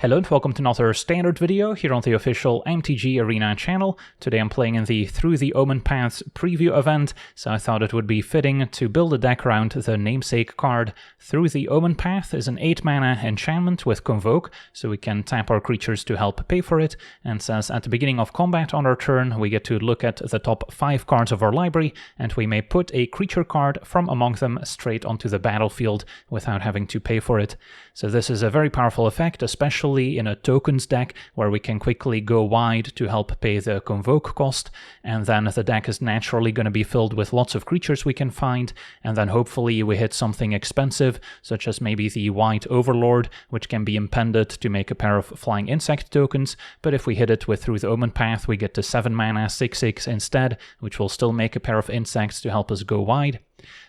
Hello and welcome to another standard video here on the official MTG Arena channel. Today I'm playing in the Through the Omenpath preview event, so I thought it would be fitting to build a deck around the namesake card. Through the Omenpath is an 8-mana enchantment with Convoke, so we can tap our creatures to help pay for it, and says at the beginning of combat on our turn we get to look at the top 5 cards of our library, and we may put a creature card from among them straight onto the battlefield without having to pay for it. So this is a very powerful effect, especially in a tokens deck where we can quickly go wide to help pay the Convoke cost, and then the deck is naturally going to be filled with lots of creatures we can find, and then hopefully we hit something expensive, such as maybe the White Overlord, which can be impended to make a pair of flying insect tokens, but if we hit it with Through the Omenpath we get to 7 mana 6/6 instead, which will still make a pair of insects to help us go wide.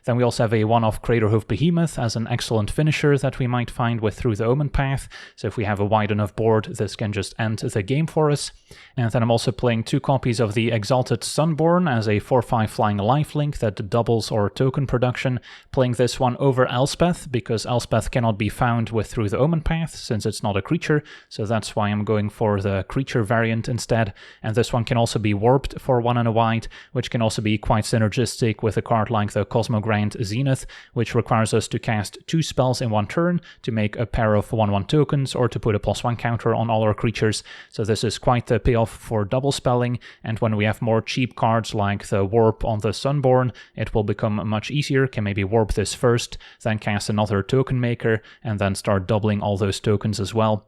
Then we also have a one-off Craterhoof Behemoth as an excellent finisher that we might find with Through the Omenpath, so if we have a wide enough board this can just end the game for us. And then I'm also playing 2 copies of the Exalted Sunborn as a 4/5 flying lifelink that doubles our token production, playing this one over Elspeth because Elspeth cannot be found with Through the Omenpath since it's not a creature, so that's why I'm going for the creature variant instead. And this one can also be warped for 1 and a white, which can also be quite synergistic with a card like the Cosmogrant Zenith, which requires us to cast 2 spells in 1 turn to make a pair of 1/1 tokens or to put a +1 counter on all our creatures. So this is quite the payoff for double spelling, and when we have more cheap cards like the Warp on the Sunborn, it will become much easier. Can maybe warp this first, then cast another token maker, and then start doubling all those tokens as well.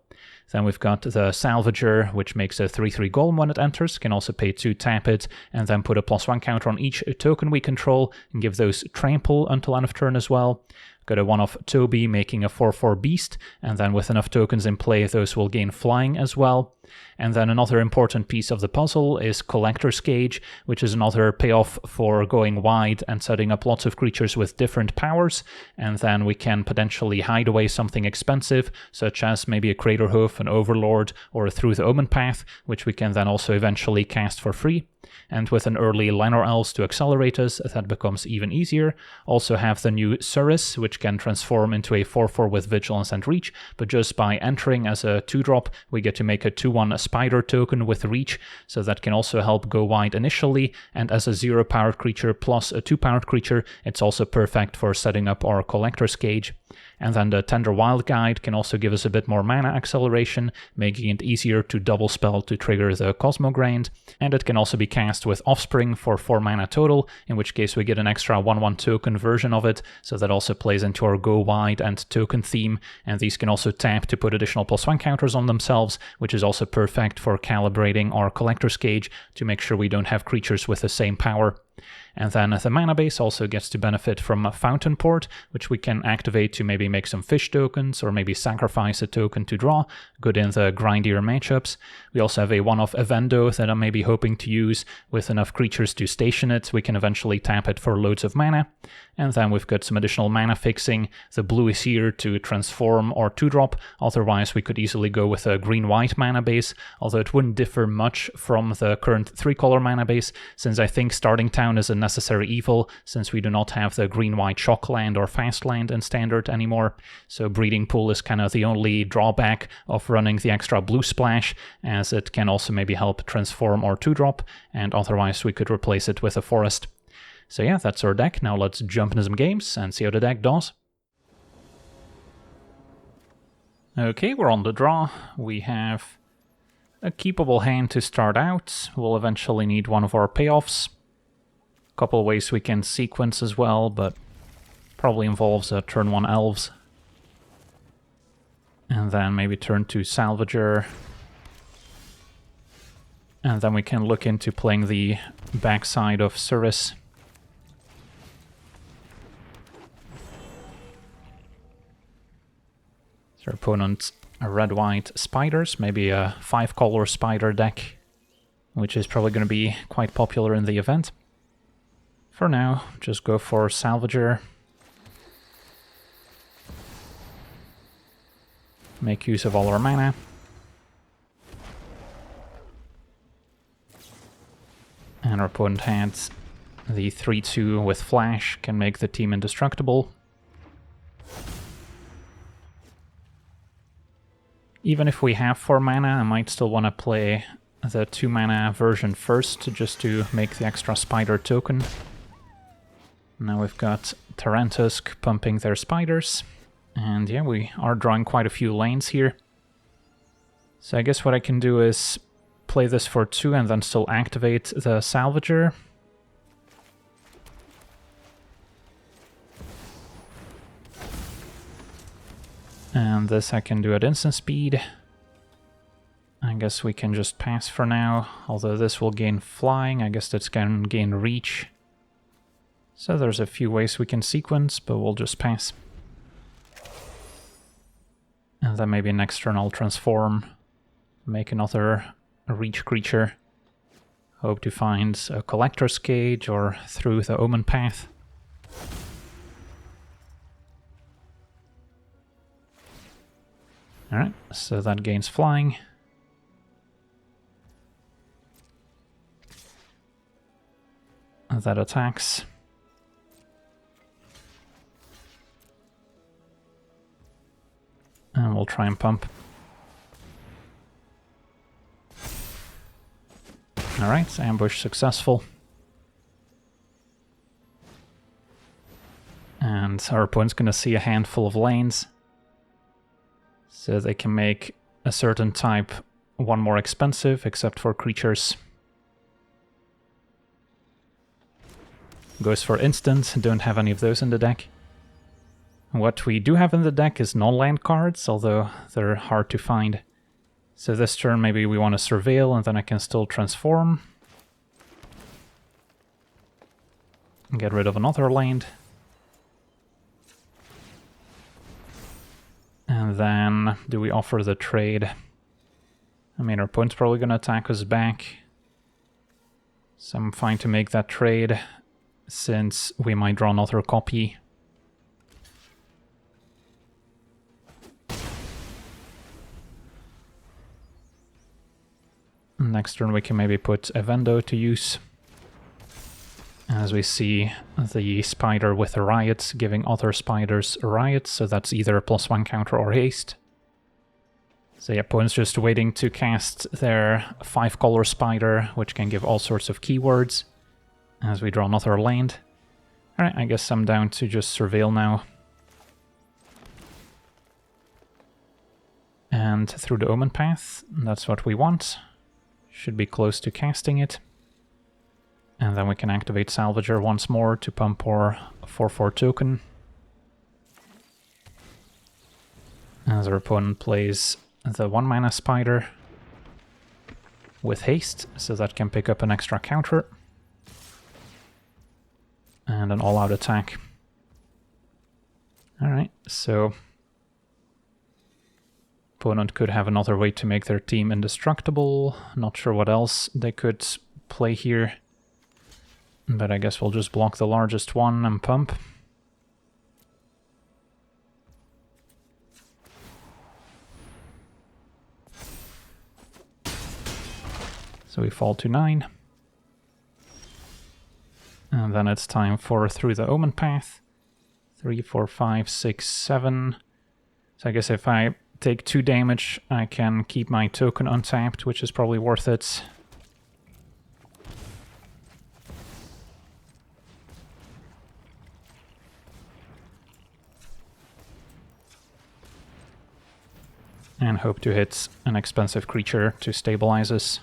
Then we've got the Salvager, which makes a 3/3 golem when it enters, can also pay 2 tap it, and then put a +1 counter on each token we control, and give those trample until end of turn as well. Got a one-off Toby making a 4/4 beast, and then with enough tokens in play those will gain flying as well. And then another important piece of the puzzle is Collector's Cage, which is another payoff for going wide and setting up lots of creatures with different powers, and then we can potentially hide away something expensive, such as maybe a Craterhoof, an Overlord, or a Through the Omenpath, which we can then also eventually cast for free. And with an early Llanowar Elves to accelerate us, that becomes even easier. Also have the new Surus, which can transform into a 4/4 with Vigilance and Reach, but just by entering as a 2-drop, we get to make a 2/1 Spider token with Reach, so that can also help go wide initially, and as a 0-powered creature plus a 2-powered creature, it's also perfect for setting up our Collector's Cage. And then the Tender Wild Guide can also give us a bit more mana acceleration, making it easier to double spell to trigger the Cosmogrant, and it can also be cast with Offspring for 4 mana total, in which case we get an extra 1/1 token version of it, so that also plays into our go wide and token theme, and these can also tap to put additional +1 counters on themselves, which is also perfect for calibrating our Collector's Cage to make sure we don't have creatures with the same power. And then the mana base also gets to benefit from Fountain Port, which we can activate to maybe make some fish tokens or maybe sacrifice a token to draw, good in the grindier matchups. We also have a one-off Evendo that I'm maybe hoping to use. With enough creatures to station it, we can eventually tap it for loads of mana. And then we've got some additional mana fixing. The blue is here to transform or 2-drop, otherwise we could easily go with a green-white mana base, although it wouldn't differ much from the current 3-color mana base, since I think Starting Town is a necessary evil, since we do not have the green-white shock land or fast land in Standard anymore. So Breeding Pool is kind of the only drawback of running the extra blue splash, as it can also maybe help transform or 2-drop, and otherwise we could replace it with a forest. So yeah, that's our deck. Now let's jump into some games and see how the deck does. Okay, we're on the draw. We have a keepable hand to start out. We'll eventually need one of our payoffs. A couple of ways we can sequence as well, but probably involves a turn 1 Elves. And then maybe turn 2 Salvager. And then we can look into playing the backside of Surus. Our opponent a red-white spiders, maybe a 5-color spider deck, which is probably going to be quite popular in the event. For now, just go for Salvager. Make use of all our mana. And our opponent had the 3/2 with Flash, can make the team indestructible. Even if we have 4 mana, I might still want to play the 2 mana version first, just to make the extra spider token. Now we've got Tarantusk pumping their spiders. And yeah, we are drawing quite a few lanes here. So I guess what I can do is play this for 2 and then still activate the Salvager. And this I can do at instant speed. I guess we can just pass for now, although this will gain flying, I guess that's can gain reach. So there's a few ways we can sequence, but we'll just pass. And then maybe an external transform, make another reach creature. Hope to find a Collector's Cage or Through the Omenpath. Alright, so that gains flying. And that attacks. And we'll try and pump. Alright, ambush successful. And our opponent's gonna see a handful of lanes. So they can make a certain type 1 more expensive, except for creatures. Goes for instant, don't have any of those in the deck. What we do have in the deck is non-land cards, although they're hard to find. So this turn maybe we want to surveil, and then I can still transform. And get rid of another land. And then, do we offer the trade? I mean, our opponent's probably going to attack us back. So I'm fine to make that trade, since we might draw another copy. Next turn we can maybe put Evendo to use. As we see the spider with a riot giving other spiders a riot, so that's either a +1 counter or haste. So yeah, opponent's just waiting to cast their 5-color spider, which can give all sorts of keywords. As we draw another land. Alright, I guess I'm down to just surveil now. And Through the Omenpath, that's what we want. Should be close to casting it. And then we can activate Salvager once more to pump our 4/4 token. As our opponent plays the 1 mana spider with haste, so that can pick up an extra counter. And an all-out attack. Alright, so opponent could have another way to make their team indestructible. Not sure what else they could play here. But I guess we'll just block the largest one and pump. So we fall to 9. And then it's time for Through the Omenpath. 3, 4, 5, 6, 7. So I guess if I take 2 damage, I can keep my token untapped, which is probably worth it. And hope to hit an expensive creature to stabilize us.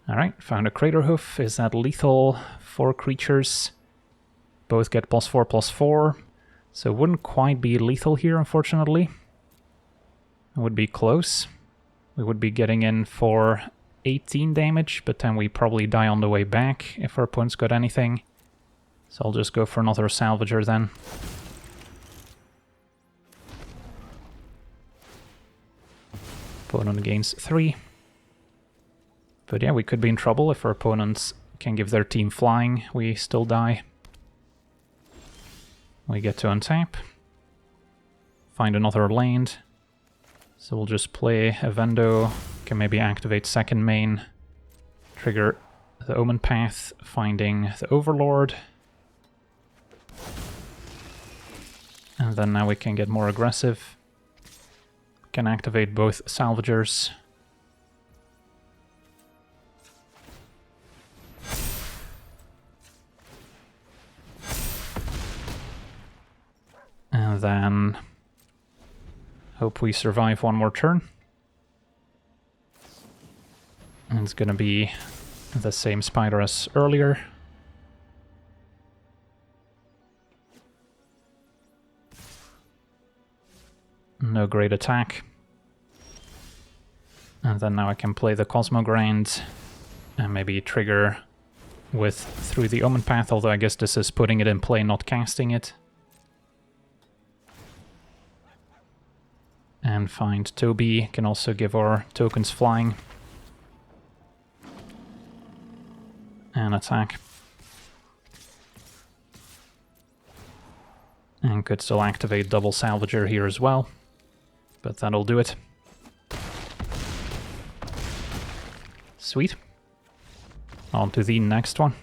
Alright, found a Crater Hoof. Is that lethal? 4 creatures. Both get +4/+4. So it wouldn't quite be lethal here, unfortunately. It would be close. We would be getting in for 18 damage, but then we probably die on the way back if our opponent's got anything. So I'll just go for another Salvager then. Opponent gains 3. But yeah, we could be in trouble if our opponents can give their team flying. We still die. We get to untap. Find another land. So we'll just play Evendo. Can maybe activate second main. Trigger the Omenpath, finding the Overlord. And then now we can get more aggressive. Can activate both salvagers. And then hope we survive one more turn. And it's gonna be the same spider as earlier. No great attack. And then now I can play the Cosmogrind and maybe trigger with Through the Omenpath, although I guess this is putting it in play, not casting it. And find Toby, can also give our tokens flying. And attack. And could still activate double salvager here as well, but that'll do it. Sweet. On to the next one.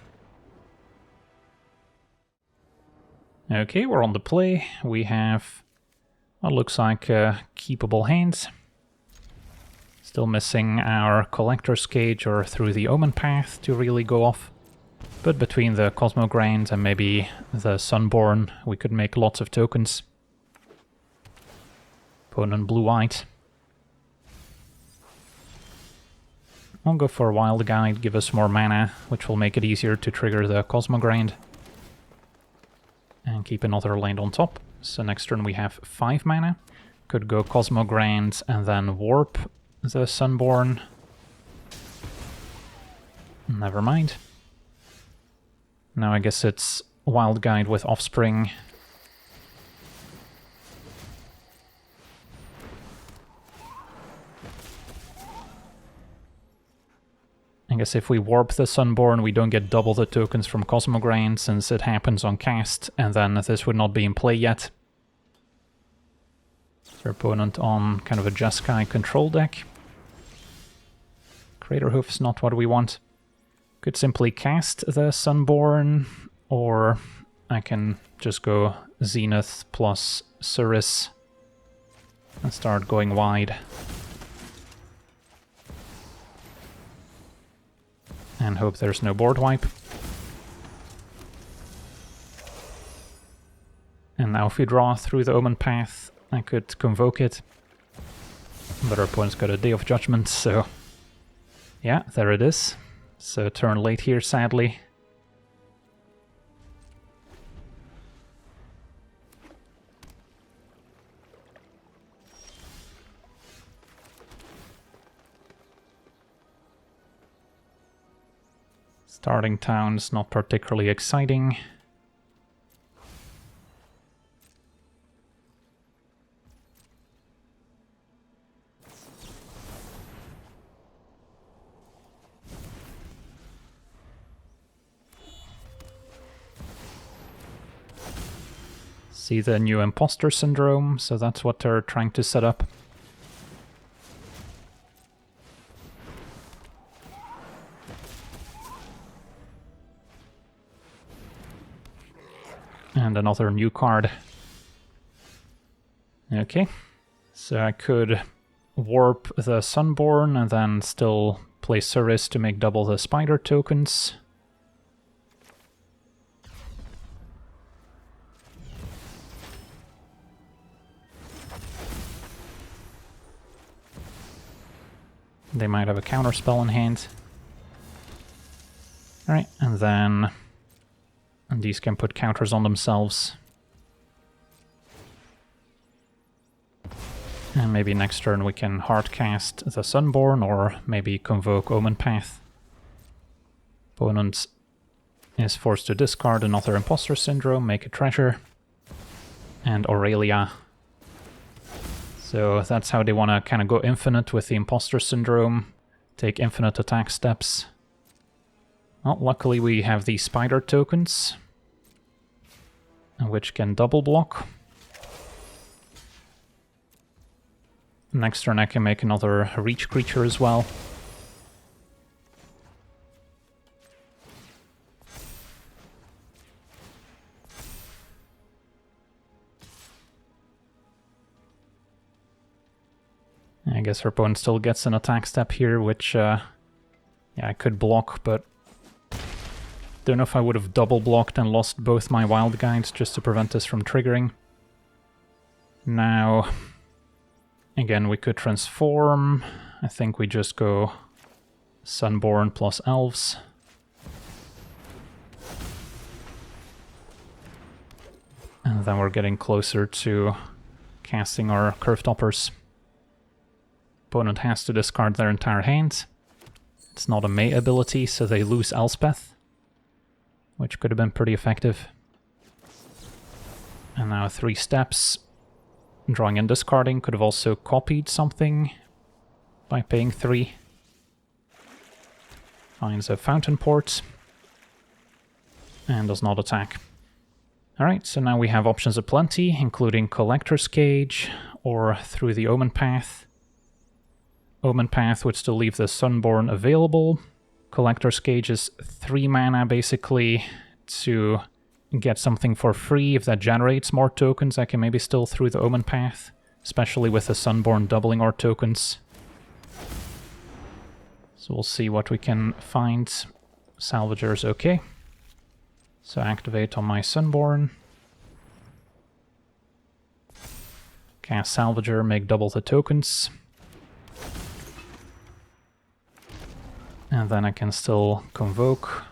Okay, we're on the play. We have what looks like keepable hands. Still missing our Collector's Cage or Through the Omenpath to really go off. But between the Cosmogrind and maybe the Sunborn, we could make lots of tokens. Opponent blue-white. I'll go for Wild Guide, give us more mana, which will make it easier to trigger the Cosmogrind. And keep another land on top. So next turn we have 5 mana. Could go Cosmogrind and then Warp the Sunborn. Never mind. Now I guess it's Wild Guide with Offspring. I guess if we warp the Sunborn, we don't get double the tokens from Cosmogrind, since it happens on cast, and then this would not be in play yet. Our opponent on kind of a Jeskai control deck. Craterhoof's not what we want. Could simply cast the Sunborn, or I can just go Zenith plus Suris and start going wide. And hope there's no board wipe. And now if we draw Through the Omenpath, I could Convoke it. But our opponent's got a Day of Judgment, so yeah, there it is. So turn late here, sadly. Starting town's not particularly exciting. See the new imposter syndrome, so that's what they're trying to set up. And another new card. Okay, so I could warp the Sunborn and then still play Suris to make double the spider tokens. They might have a counterspell in hand. Alright, and then these can put counters on themselves. And maybe next turn we can hardcast the Sunborn or maybe Convoke Omenpath. Opponent is forced to discard another Imposter Syndrome, make a treasure, and Aurelia. So that's how they want to kind of go infinite with the Imposter Syndrome, take infinite attack steps. Well, luckily we have these spider tokens, which can double block. Next turn I can make another reach creature as well. guess our opponent still gets an attack step here, which, yeah, I could block, but don't know if I would have double blocked and lost both my wild guides just to prevent this from triggering. Now, again, we could transform. I think we just go Sunborn plus Elves. And then we're getting closer to casting our Curve Toppers. Opponent has to discard their entire hand. It's not a May ability, so they lose Elspeth, which could have been pretty effective. And now 3 steps. Drawing and discarding, could have also copied something by paying 3. Finds a Fountain Port and does not attack. Alright, so now we have options aplenty, including Collector's Cage or Through the Omenpath. Omenpath would still leave the Sunborn available. Collector's Cage is 3 mana basically to get something for free. If that generates more tokens, I can maybe still Through the Omenpath, especially with the Sunborn doubling our tokens. So we'll see what we can find. Salvager is okay. So activate on my Sunborn. Cast Salvager, make double the tokens. And then I can still Convoke.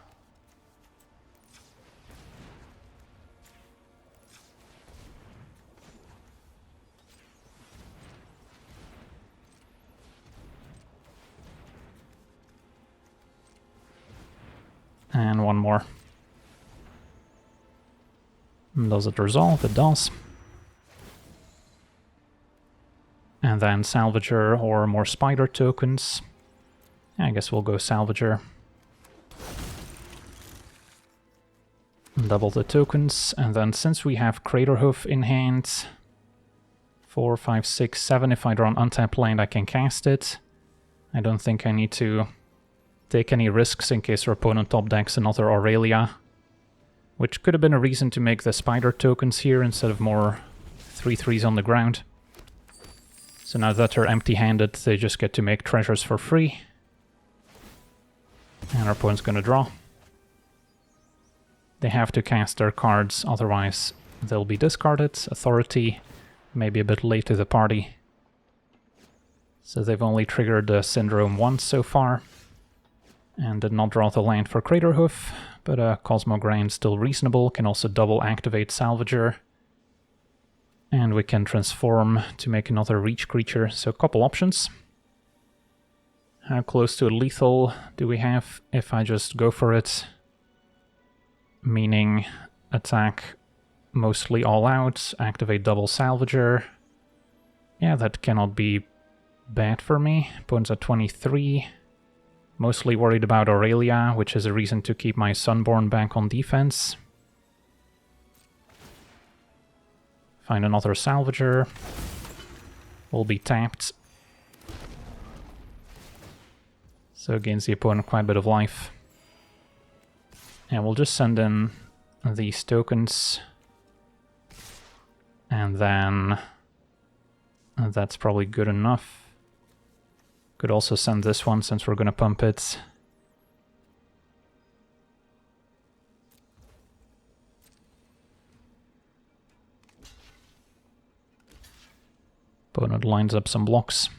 And one more. Does it resolve? It does. And then Salvager or more Spider tokens. I guess we'll go Salvager. Double the tokens, and then since we have Craterhoof in hand, 4, 5, 6, 7, if I draw an untapped land I can cast it. I don't think I need to take any risks in case our opponent top decks another Aurelia, which could have been a reason to make the Spider tokens here instead of more 3/3s on the ground. So now that they're empty-handed, they just get to make treasures for free. And our opponent's gonna draw. They have to cast their cards, otherwise they'll be discarded. Authority, maybe a bit late to the party. So they've only triggered the Syndrome once so far. And did not draw the land for Craterhoof, but Cosmogrind still reasonable, can also double activate Salvager. And we can transform to make another reach creature, so a couple options. How close to lethal do we have if I just go for it? Meaning attack mostly all out, activate double Salvager. Yeah, that cannot be bad for me. Opponent's at 23. Mostly worried about Aurelia, which is a reason to keep my Sunborn back on defense. Find another Salvager. Will be tapped. So gains the opponent quite a bit of life. And we'll just send in these tokens. And then that's probably good enough. Could also send this one since we're going to pump it. Opponent lines up some blocks.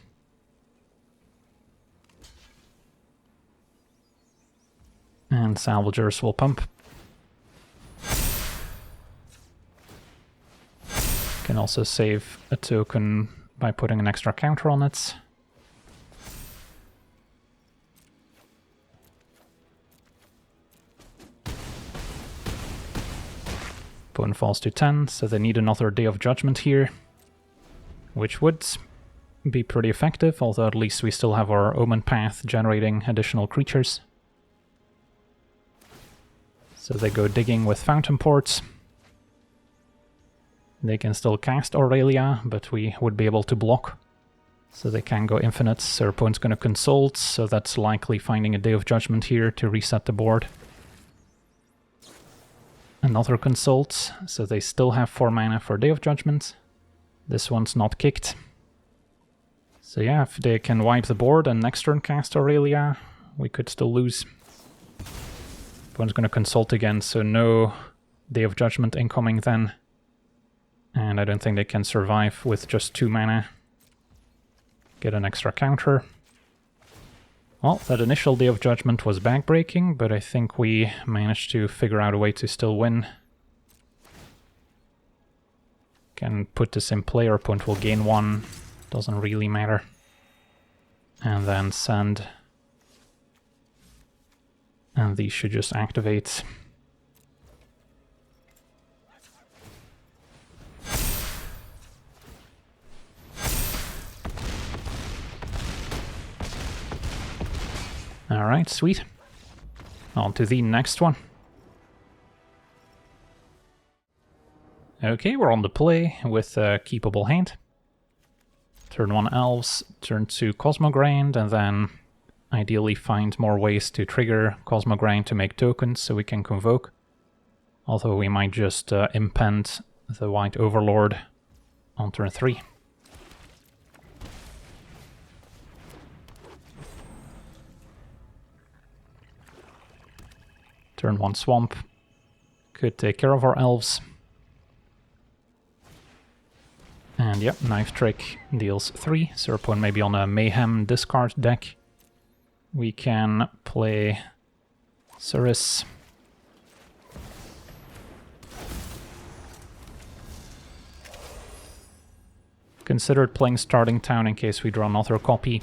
And Salvagers will pump. Can also save a token by putting an extra counter on it. Opponent falls to 10, so they need another Day of Judgment here, which would be pretty effective, although at least we still have our Omenpath generating additional creatures. So they go digging with Fountain Ports. They can still cast Aurelia, but we would be able to block. So they can go infinite, so our opponent's going to consult, so that's likely finding a Day of Judgment here to reset the board. Another consult, so they still have 4 mana for Day of Judgment. This one's not kicked. So yeah, if they can wipe the board and next turn cast Aurelia, we could still lose. Opponent's going to consult again, so no Day of Judgment incoming then. And I don't think they can survive with just 2 mana. Get an extra counter. Well, that initial Day of Judgment was backbreaking, but I think we managed to figure out a way to still win. Can put this in play, our opponent will gain 1. Doesn't really matter. And then send. And these should just activate. Alright, sweet. On to the next one. Okay, we're on the play with a keepable hand. Turn 1 Elves, turn 2 Cosmogrind, and then ideally find more ways to trigger Cosmogrind to make tokens so we can convoke. Although we might just impend the White Overlord on turn 3. Turn 1 Swamp. Could take care of our Elves. And yep, Knife Trick deals 3, so our opponent may be on a Mayhem discard deck. We can play Cirrus. Considered playing Starting Town in case we draw another copy.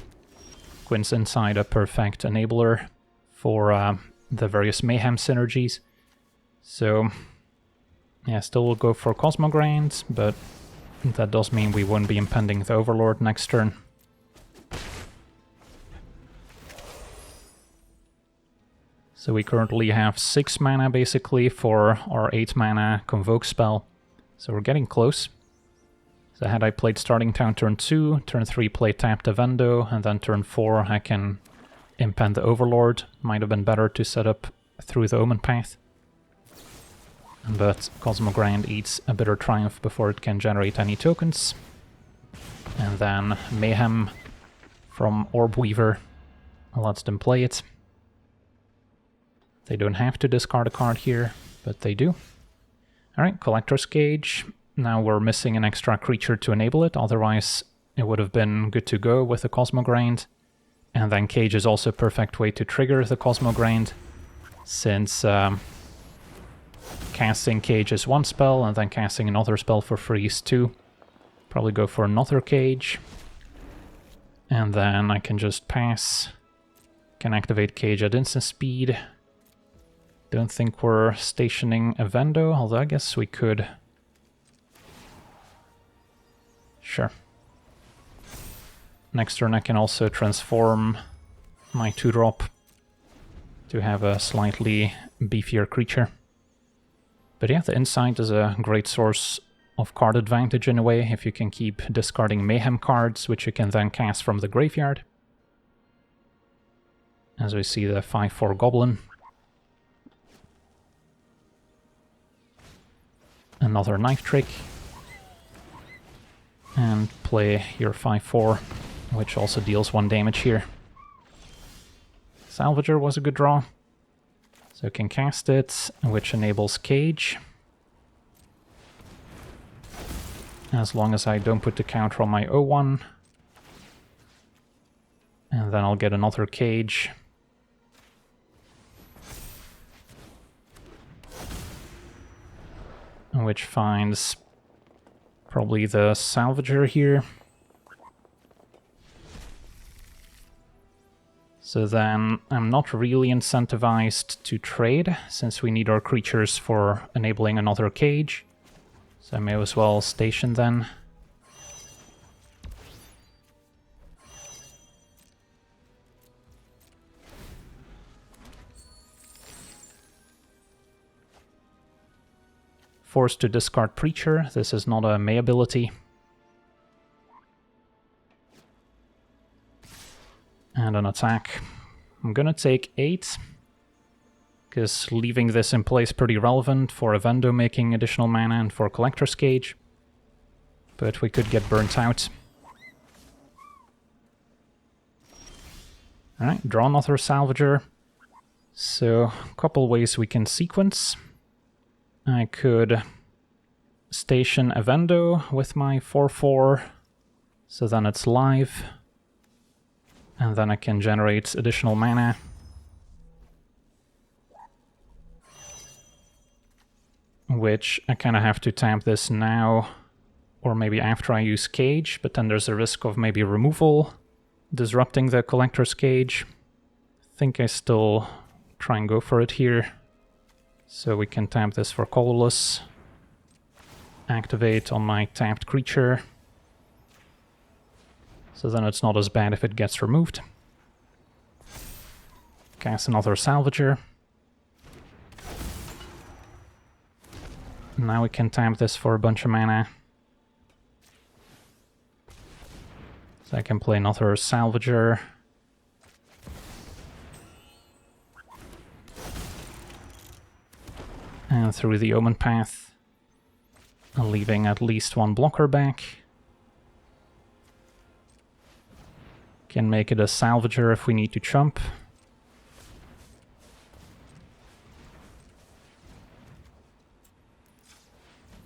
Quinn's Inside a perfect enabler for the various Mayhem synergies. So yeah, still will go for Cosmogrind, but that does mean we won't be impending the Overlord next turn. So we currently have 6 mana basically for our 8 mana Convoke spell. So we're getting close. So had I played Starting Town turn 2, turn 3 play tap the Vendo, and then turn 4 I can impend the Overlord. Might have been better to set up Through the Omenpath. But Cosmogrind eats a Bitter Triumph before it can generate any tokens. And then Mayhem from Orb Weaver lets them play it. They don't have to discard a card here, but they do. Alright, Collector's Cage. Now we're missing an extra creature to enable it, otherwise it would have been good to go with the Cosmogrind. And then Cage is also a perfect way to trigger the Cosmogrind, since casting Cage is 1 spell, and then casting another spell for free is 2. Probably go for another Cage. And then I can just pass. Can activate Cage at instant speed. Don't think we're stationing a Vendo, although I guess we could. Sure. Next turn I can also transform my 2-drop to have a slightly beefier creature. But yeah, the Insight is a great source of card advantage in a way, if you can keep discarding Mayhem cards, which you can then cast from the graveyard. As we see the 5/4 Goblin. Another Knife Trick. And play your 5/4, which also deals 1 damage here. Salvager was a good draw. So I can cast it, which enables Cage. As long as I don't put the counter on my 0/1. And then I'll get another Cage. Which finds probably the Salvager here. So then I'm not really incentivized to trade, since we need our creatures for enabling another Cage. So I may as well station then. Forced to discard Preacher. This is not a May ability. And an attack. I'm gonna take 8, because leaving this in place is pretty relevant for a Vendo making additional mana and for Collector's Cage. But we could get burnt out. Alright, draw another Salvager. So, a couple ways we can sequence. I could station a Vendo with my 4/4, so then it's live. And then I can generate additional mana. Which I kind of have to tap this now, or maybe after I use Cage, but then there's a risk of maybe removal, disrupting the Collector's Cage. I think I still try and go for it here. So we can tap this for colorless. Activate on my tapped creature. So then it's not as bad if it gets removed. Cast another Salvager. Now we can tap this for a bunch of mana. So I can play another Salvager. And through the Omenpath, leaving at least one blocker back. Can make it a Salvager if we need to chump.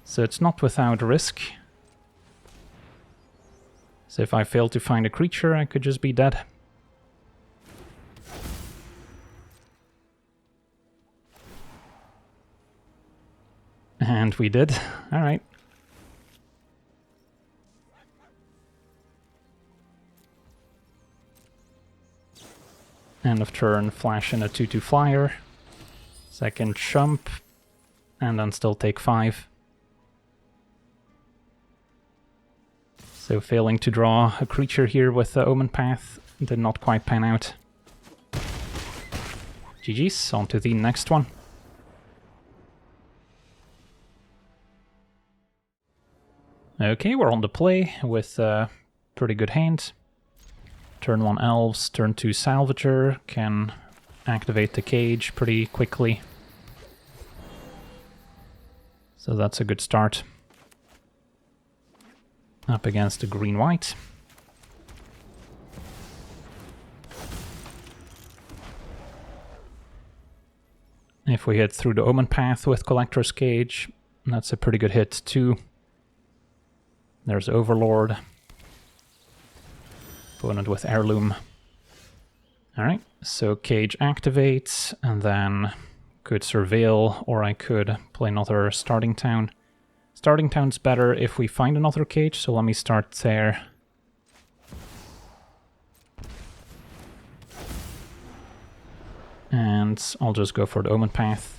So it's not without risk. So if I fail to find a creature, I could just be dead. And we did. Alright. End of turn, flash in a 2/2 flyer. Second chump, and then still take 5. So failing to draw a creature here with the Omenpath did not quite pan out. GG's, on to the next one. Okay, we're on the play with a pretty good hand. Turn 1 Elves, turn 2 Salvager, can activate the Cage pretty quickly. So that's a good start. Up against the green-white. If we hit through the Omenpath with Collector's Cage, that's a pretty good hit too. There's Overlord. Opponent with Heirloom. Alright, so Cage activates, and then could Surveil, or I could play another Starting Town. Starting Town's better if we find another Cage, so let me start there. And I'll just go for the Omenpath.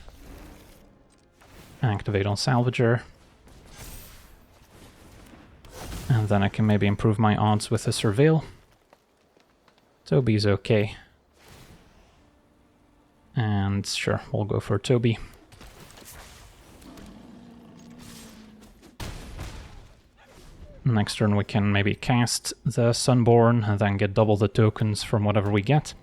Activate on Salvager. And then I can maybe improve my odds with the Surveil. Toby's okay. And sure, we'll go for Toby. Next turn we can maybe cast the Sunborn and then get double the tokens from whatever we get.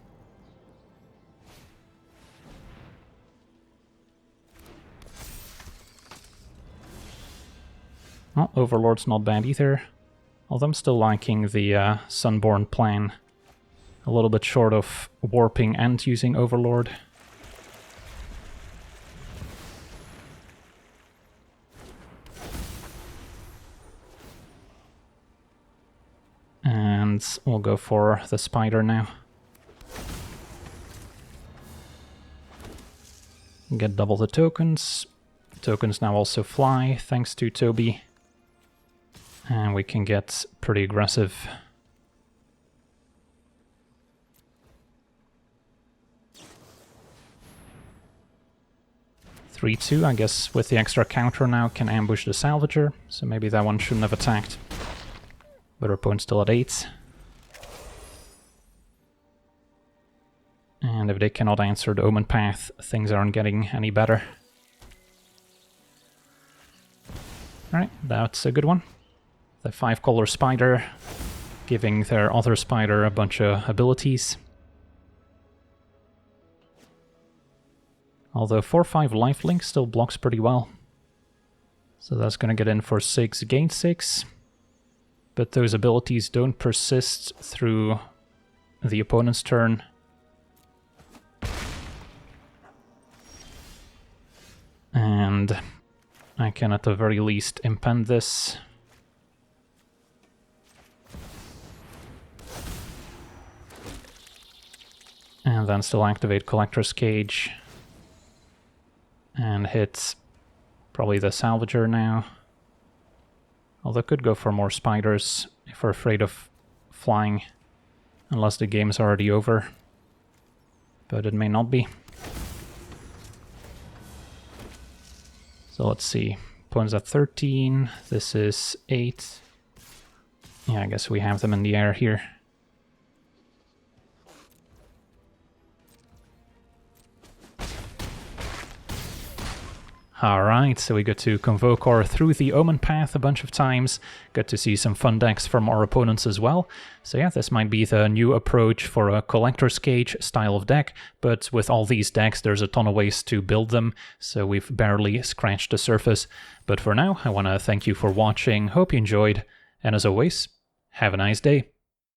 Oh, Overlord's not bad either. Although I'm still liking the Sunborn plan. A little bit short of warping and using Overlord. And we'll go for the Spider now. Get double the tokens. Tokens now also fly, thanks to Toby. And we can get pretty aggressive. (3/2), I guess with the extra counter now can ambush the Salvager, so maybe that one shouldn't have attacked. But our opponent's still at 8. And if they cannot answer the Omenpath, things aren't getting any better. Alright, that's a good one. The 5-color Spider, giving their other Spider a bunch of abilities. Although 4/5 lifelink still blocks pretty well. So that's gonna get in for 6, gain 6. But those abilities don't persist through the opponent's turn. And I can at the very least impend this. And then still activate Collector's Cage. And hit probably the Salvager now. Although could go for more spiders if we're afraid of flying. Unless the game's already over. But it may not be. So let's see. Opponent's at 13. This is 8. Yeah, I guess we have them in the air here. Alright, so we get to Convoke Through the Omenpath a bunch of times. Get to see some fun decks from our opponents as well. So yeah, this might be the new approach for a Collector's Cage style of deck, but with all these decks there's a ton of ways to build them, so we've barely scratched the surface. But for now, I want to thank you for watching, hope you enjoyed, and as always, have a nice day.